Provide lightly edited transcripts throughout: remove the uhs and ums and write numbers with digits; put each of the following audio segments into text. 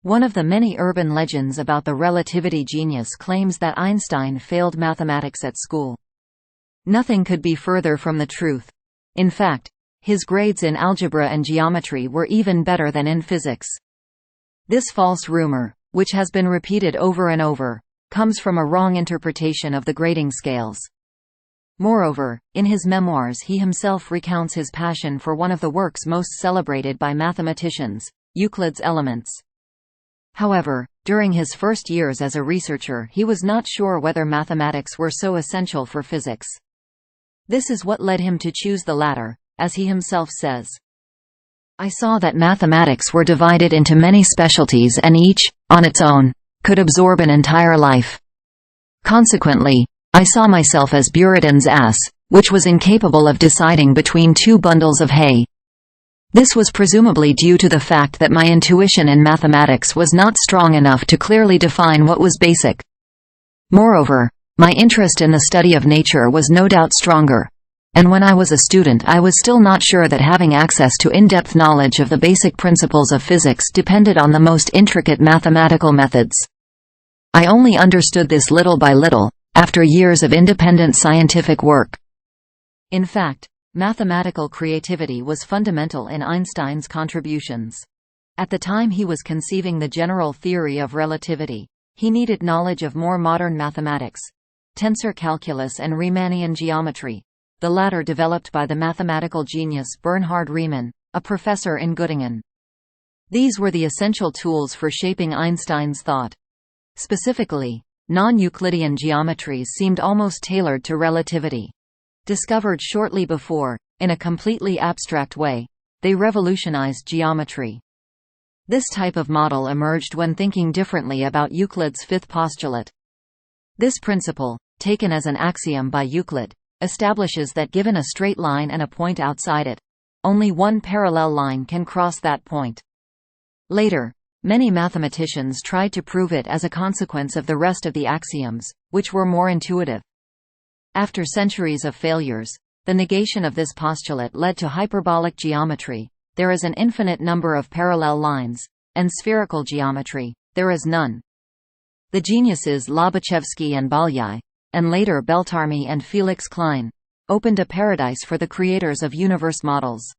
One of the many urban legends about the relativity genius claims that Einstein failed mathematics at school. Nothing could be further from the truth. In fact, his grades in algebra and geometry were even better than in physics. This false rumor, which has been repeated over and over, comes from a wrong interpretation of the grading scales. Moreover, in his memoirs he himself recounts his passion for one of the works most celebrated by mathematicians, Euclid's Elements. However, during his first years as a researcher he was not sure whether mathematics were so essential for physics. This is what led him to choose the latter, as he himself says. I saw that mathematics were divided into many specialties and each, on its own, could absorb an entire life. Consequently, I saw myself as Buridan's ass, which was incapable of deciding between two bundles of hay. This was presumably due to the fact that my intuition in mathematics was not strong enough to clearly define what was basic. Moreover, my interest in the study of nature was no doubt stronger, and when I was a student I was still not sure that having access to in-depth knowledge of the basic principles of physics depended on the most intricate mathematical methods. I only understood this little by little, after years of independent scientific work. In fact, mathematical creativity was fundamental in Einstein's contributions. At the time he was conceiving the general theory of relativity, he needed knowledge of more modern mathematics, tensor calculus and Riemannian geometry, the latter developed by the mathematical genius Bernhard Riemann, a professor in Göttingen. These were the essential tools for shaping Einstein's thought. Specifically, non-Euclidean geometries seemed almost tailored to relativity. Discovered shortly before, in a completely abstract way, they revolutionized geometry. This type of model emerged when thinking differently about Euclid's fifth postulate. This principle, taken as an axiom by Euclid, establishes that given a straight line and a point outside it, only one parallel line can cross that point. Later, many mathematicians tried to prove it as a consequence of the rest of the axioms, which were more intuitive. After centuries of failures, the negation of this postulate led to hyperbolic geometry. There is an infinite number of parallel lines, and spherical geometry, there is none. The geniuses Lobachevsky and Bolyai, and later Beltrami and Felix Klein, opened a paradise for the creators of universe models.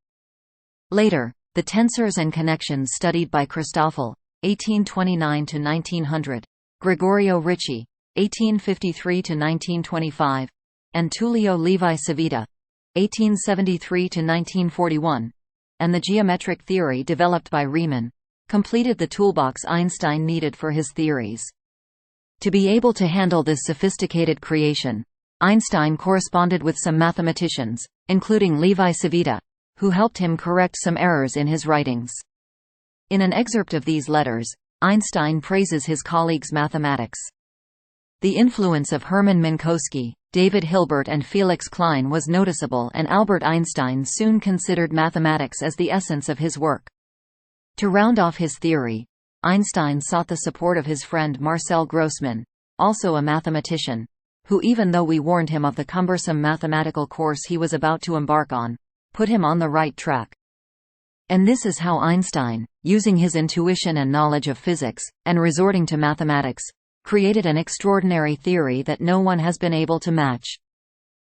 Later, the tensors and connections studied by Christoffel, 1829–1900, Gregorio Ricci, 1853–1925, and Tullio Levi Civita, 1873–1941, and the geometric theory developed by Riemann, completed the toolbox Einstein needed for his theories. To be able to handle this sophisticated creation, Einstein corresponded with some mathematicians, including Levi Civita, who helped him correct some errors in his writings. In an excerpt of these letters, Einstein praises his colleagues' mathematics. The influence of Hermann Minkowski, David Hilbert and Felix Klein was noticeable, and Albert Einstein soon considered mathematics as the essence of his work. To round off his theory, Einstein sought the support of his friend Marcel Grossmann, also a mathematician, who, even though we warned him of the cumbersome mathematical course he was about to embark on, put him on the right track. And this is how Einstein, using his intuition and knowledge of physics, and resorting to mathematics, created an extraordinary theory that no one has been able to match.